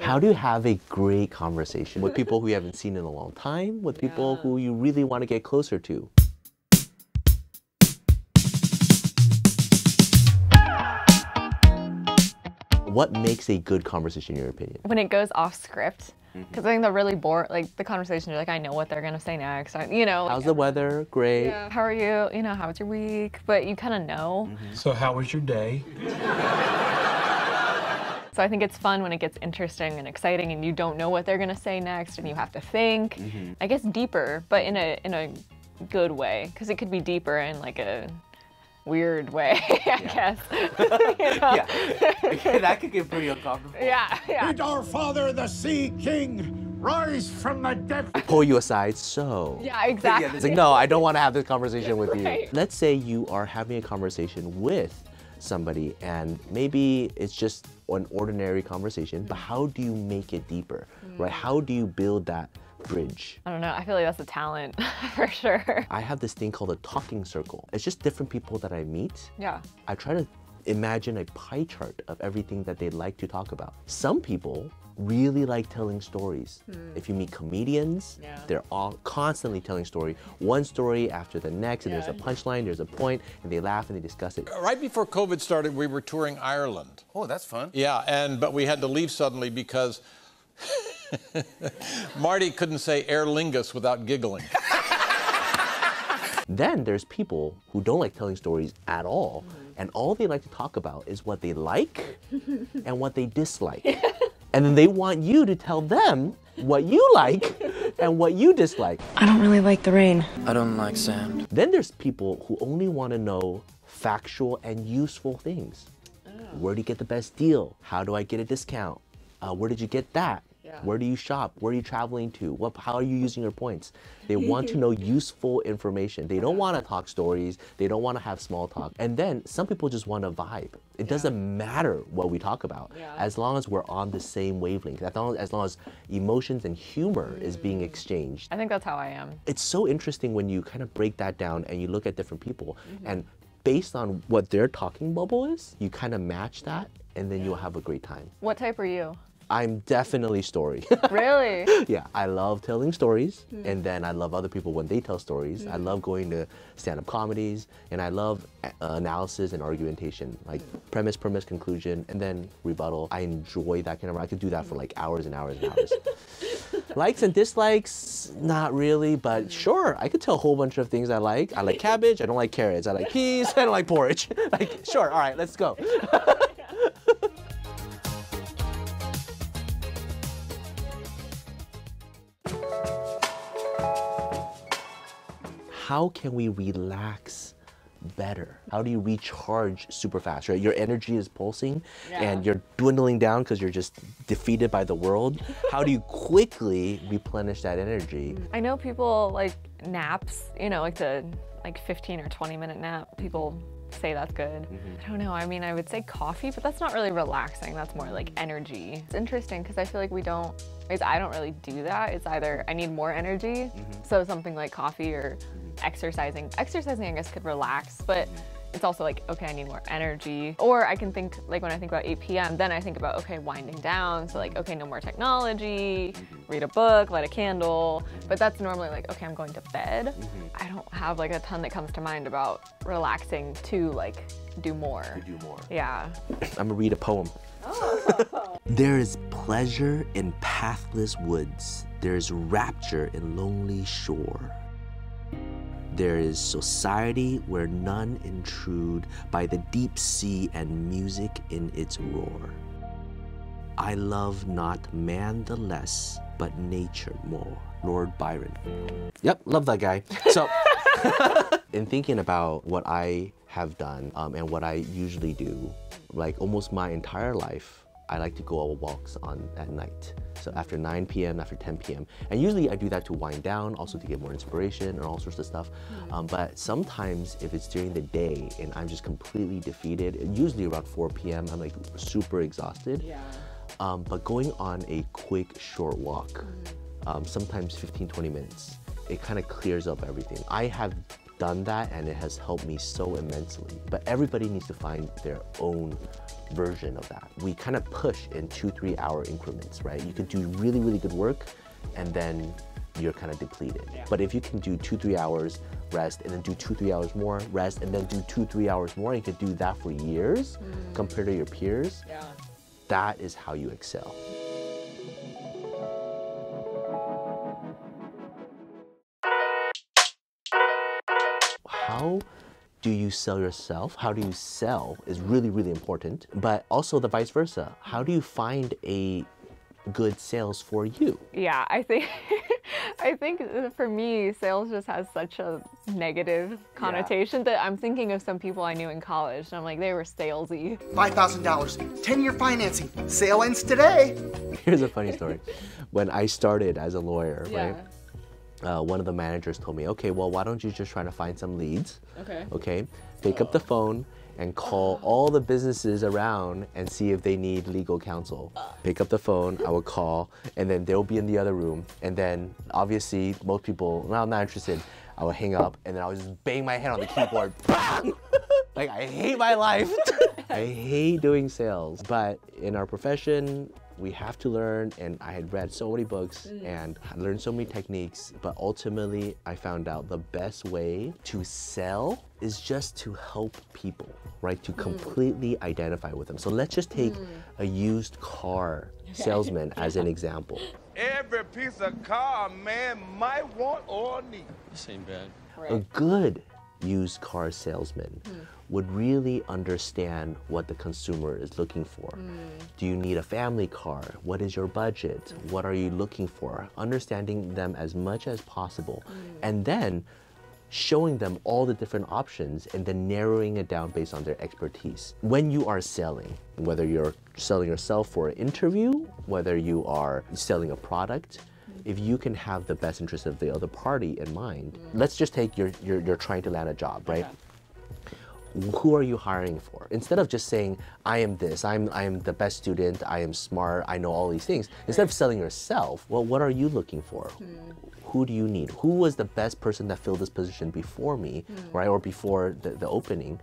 How do you have a great conversation with people who you haven't seen in a long time, with people who you really want to get closer to? What makes a good conversation in your opinion? When it goes off script, because I think they're really bored, like the conversation, you're like, I know what they're gonna say next, you know. How's the weather? Great. Yeah. How are you? You know, how was your week? But you kind of know. So how was your day? So I think it's fun when it gets interesting and exciting and you don't know what they're gonna say next and you have to think. I guess deeper, but in a good way, because it could be deeper in like a weird way, I guess. You know? Yeah, that could get pretty uncomfortable. Yeah. Did our father, the Sea King, rise from the dead? Pull you aside, so. Yeah, exactly. It's like, no, I don't want to have this conversation with you. Right. Let's say you are having a conversation with somebody and maybe it's just an ordinary conversation, but how do you make it deeper, right? How do you build that bridge? I don't know, I feel like that's a talent for sure. I have this thing called a talking circle. It's just different people that I meet. Yeah. I try to imagine a pie chart of everything that they like to talk about. Some people really like telling stories. If you meet comedians, they're all constantly telling story, one story after the next, and there's a punchline, there's a point, and they laugh and they discuss it. Right before COVID started, we were touring Ireland. Oh, that's fun. Yeah, but we had to leave suddenly because Marty couldn't say Aer Lingus without giggling. Then there's people who don't like telling stories at all, and all they like to talk about is what they like and what they dislike. And then they want you to tell them what you like and what you dislike. I don't really like the rain. I don't like sand. Then there's people who only want to know factual and useful things. Where do you get the best deal? How do I get a discount? Where did you get that? Where do you shop? Where are you traveling to? How are you using your points? They want to know useful information. They don't want to talk stories. They don't want to have small talk. And then some people just want to vibe. It doesn't matter what we talk about, as long as we're on the same wavelength, as long as emotions and humor is being exchanged. I think that's how I am. It's so interesting when you kind of break that down and you look at different people, and based on what their talking bubble is, you kind of match that, and then you'll have a great time. What type are you? I'm definitely story. Really? Yeah, I love telling stories, and then I love other people when they tell stories. I love going to stand-up comedies, and I love analysis and argumentation, like premise, conclusion, and then rebuttal. I enjoy that kind of, I could do that for like hours and hours and hours. Likes and dislikes, not really, but sure, I could tell a whole bunch of things I like. I like cabbage, I don't like carrots. I like peas, I don't like porridge. Like, sure, all right, let's go. How can we relax better? How do you recharge super fast, right? Your energy is pulsing and you're dwindling down because you're just defeated by the world. How do you quickly replenish that energy? I know people like naps, you know, like 15 or 20-minute nap. People say that's good. I don't know, I mean, I would say coffee, but that's not really relaxing. That's more like energy. It's interesting because I feel like I don't really do that. It's either I need more energy, so something like coffee or exercising. Exercising, I guess, could relax, but it's also like, okay, I need more energy. Or I can think, like when I think about 8 p.m., then I think about, okay, winding down. So like, okay, no more technology, read a book, light a candle. But that's normally like, okay, I'm going to bed. I don't have like a ton that comes to mind about relaxing to like do more. Yeah. I'm gonna read a poem. There is pleasure in pathless woods. There is rapture in lonely shore. There is society where none intrude, by the deep sea and music in its roar. I love not man the less, but nature more. Lord Byron. Yep, love that guy. So, in thinking about what I have done and what I usually do, like almost my entire life, I like to go on walks at night. So after 9 p.m., after 10 p.m. And usually I do that to wind down, also to get more inspiration and all sorts of stuff. But sometimes if it's during the day and I'm just completely defeated, usually around 4 p.m., I'm like super exhausted. But going on a quick, short walk, sometimes 15, 20 minutes, it kind of clears up everything. I have done that and it has helped me so immensely. But everybody needs to find their own version of that. We kind of push in 2-3 hour increments, right? You could do really, really good work and then you're kind of depleted. Yeah. But if you can do 2-3 hours, rest, and then do 2-3 hours more, rest, and then do 2-3 hours more, and you could do that for years compared to your peers, that is how you excel. How do you sell yourself? How do you sell is really, really important, but also the vice versa. How do you find a good sales for you? Yeah, I think I think for me, sales just has such a negative connotation that I'm thinking of some people I knew in college, and I'm like, they were salesy. $5,000, 10-year financing, sale ends today. Here's a funny story. When I started as a lawyer, right? One of the managers told me, okay, well, why don't you just try to find some leads? Okay, pick up the phone and call all the businesses around and see if they need legal counsel. Pick up the phone, I would call, and then they'll be in the other room. And then obviously most people, well, I'm not interested. I would hang up and then I would just bang my head on the keyboard. Like, I hate my life. I hate doing sales, but in our profession, we have to learn, and I had read so many books and I learned so many techniques, but ultimately I found out the best way to sell is just to help people, right? To completely identify with them. So let's just take a used car salesman as an example. Every piece of car a man might want or need. This ain't bad. A good used car salesman would really understand what the consumer is looking for. Do you need a family car? What is your budget? What are you looking for? Understanding them as much as possible, and then showing them all the different options and then narrowing it down based on their expertise. When you are selling, whether you're selling yourself for an interview, whether you are selling a product, if you can have the best interest of the other party in mind, let's just take you're trying to land a job, right? Who are you hiring for? Instead of just saying, I am this, I am the best student, I am smart, I know all these things. Instead of selling yourself, well, what are you looking for? Who do you need? Who was the best person that filled this position before me, right? Or before the opening?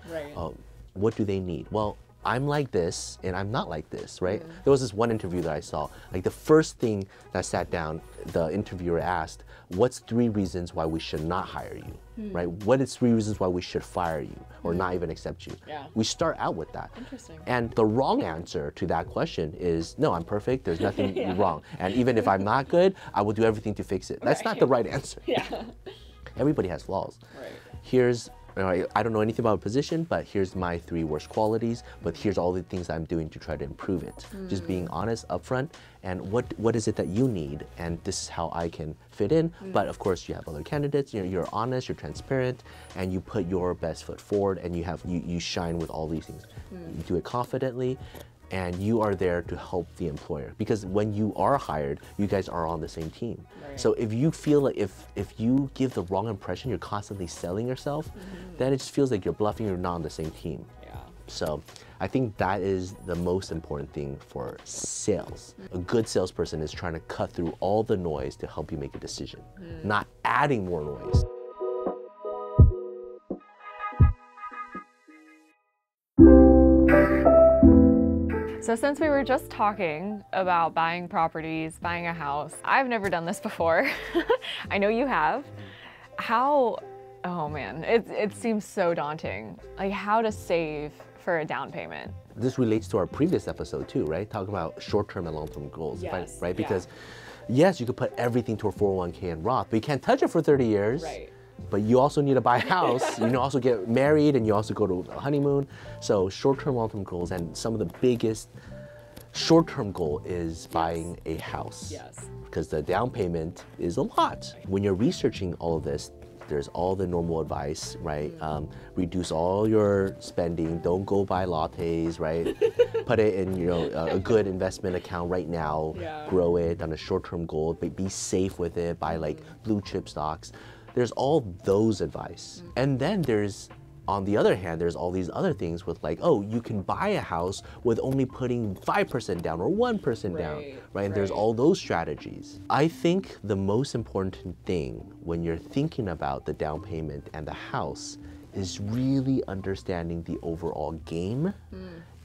What do they need? Well, I'm like this and I'm not like this, right? There was this one interview that I saw, like the first thing that sat down, the interviewer asked, what's 3 reasons why we should not hire you, right? What is 3 reasons why we should fire you or not even accept you? We start out with that. Interesting. And the wrong answer to that question is, no, I'm perfect, there's nothing wrong. And even if I'm not good, I will do everything to fix it. That's not the right answer. Everybody has flaws. Here's, I don't know anything about a position, but here's my 3 worst qualities, but here's all the things I'm doing to try to improve it. Just being honest, upfront, and what is it that you need, and this is how I can fit in. But of course, you have other candidates, you're honest, you're transparent, and you put your best foot forward, and you shine with all these things. You do it confidently, and you are there to help the employer. Because when you are hired, you guys are on the same team. So if you feel like if you give the wrong impression, you're constantly selling yourself, then it just feels like you're bluffing, you're not on the same team. So I think that is the most important thing for sales. A good salesperson is trying to cut through all the noise to help you make a decision, not adding more noise. So since we were just talking about buying properties, buying a house, I've never done this before. I know you have. How, oh man, it seems so daunting. Like how to save for a down payment. This relates to our previous episode too, right? Talking about short-term and long-term goals, right? Because yes, you could put everything to a 401k and Roth, but you can't touch it for 30 years. But you also need to buy a house, you also get married, and you also go to a honeymoon. So short-term, long-term goals, and some of the biggest short-term goal is buying a house. Because the down payment is a lot. When you're researching all of this, there's all the normal advice, right? Reduce all your spending, don't go buy lattes, right? Put it in a good investment account right now, grow it on a short-term goal, but be safe with it, buy like blue chip stocks. There's all those advice. And then there's On the other hand, there's all these other things with like, oh, you can buy a house with only putting 5% down or 1% down, right? And there's all those strategies. I think the most important thing when you're thinking about the down payment and the house is really understanding the overall game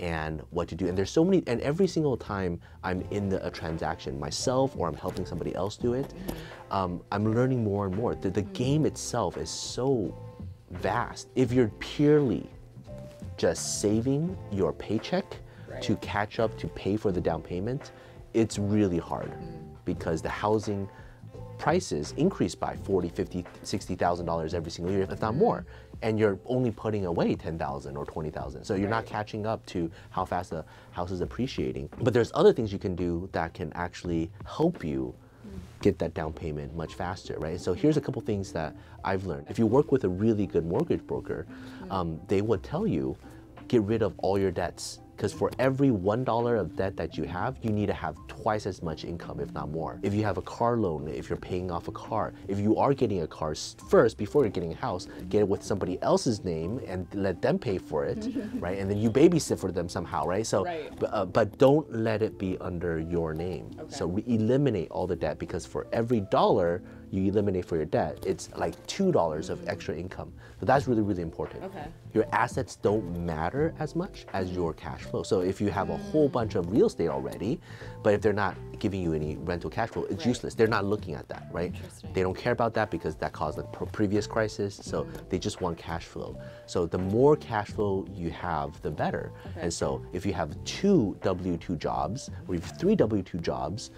and what to do. And there's so many, and every single time I'm in a transaction myself or I'm helping somebody else do it, I'm learning more and more. The game itself is so vast. If you're purely just saving your paycheck to catch up to pay for the down payment, it's really hard because the housing prices increase by $40,000, $50,000, $60,000 every single year, if not more. And you're only putting away $10,000 or $20,000. So you're not catching up to how fast the house is appreciating. But there's other things you can do that can actually help you get that down payment much faster, right? So here's a couple things that I've learned. If you work with a really good mortgage broker, they would tell you, get rid of all your debts. Because for every $1 of debt that you have, you need to have twice as much income, if not more. If you have a car loan, if you're paying off a car, if you are getting a car first, before you're getting a house, get it with somebody else's name and let them pay for it, right? And then you babysit for them somehow, right? So, but don't let it be under your name. So eliminate all the debt, because for every dollar you eliminate for your debt, it's like $2 of extra income. So that's really, really important. Your assets don't matter as much as your cash flow. So if you have a whole bunch of real estate already, but if they're not giving you any rental cash flow, it's useless. They're not looking at that, right? They don't care about that because that caused a previous crisis. So they just want cash flow. So the more cash flow you have, the better. And so if you have 2 W-2 jobs, or you have 3 W-2 jobs,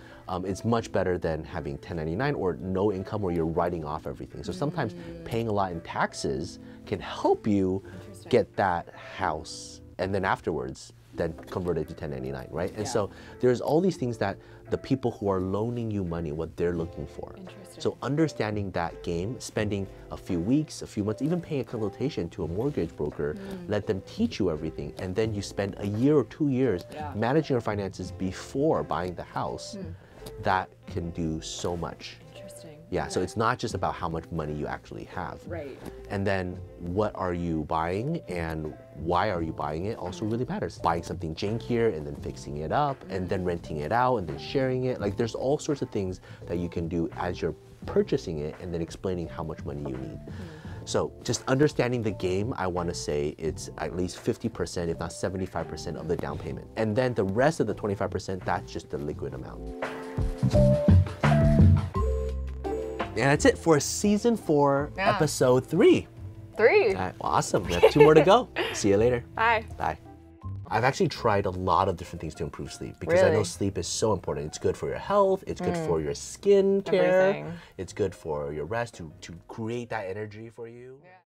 it's much better than having 1099 or no income where you're writing off everything. So sometimes paying a lot in taxes can help you get that house, and then afterwards, then convert it to 1099, right? And so there's all these things that the people who are loaning you money, what they're looking for. So understanding that game, spending a few weeks, a few months, even paying a consultation to a mortgage broker, let them teach you everything, and then you spend a year or 2 years managing your finances before buying the house. That can do so much. Yeah, so it's not just about how much money you actually have. And then what are you buying and why are you buying it also really matters. Buying something jankier and then fixing it up and then renting it out and then sharing it. Like there's all sorts of things that you can do as you're purchasing it and then explaining how much money you need. So just understanding the game, I want to say it's at least 50%, if not 75% of the down payment. And then the rest of the 25%, that's just the liquid amount. And that's it for season 4, episode 3. 3. Awesome. We have 2 more to go. See you later. Bye. Bye. I've actually tried a lot of different things to improve sleep because I know sleep is so important. It's good for your health. It's good for your skin care. Everything. It's good for your rest to create that energy for you.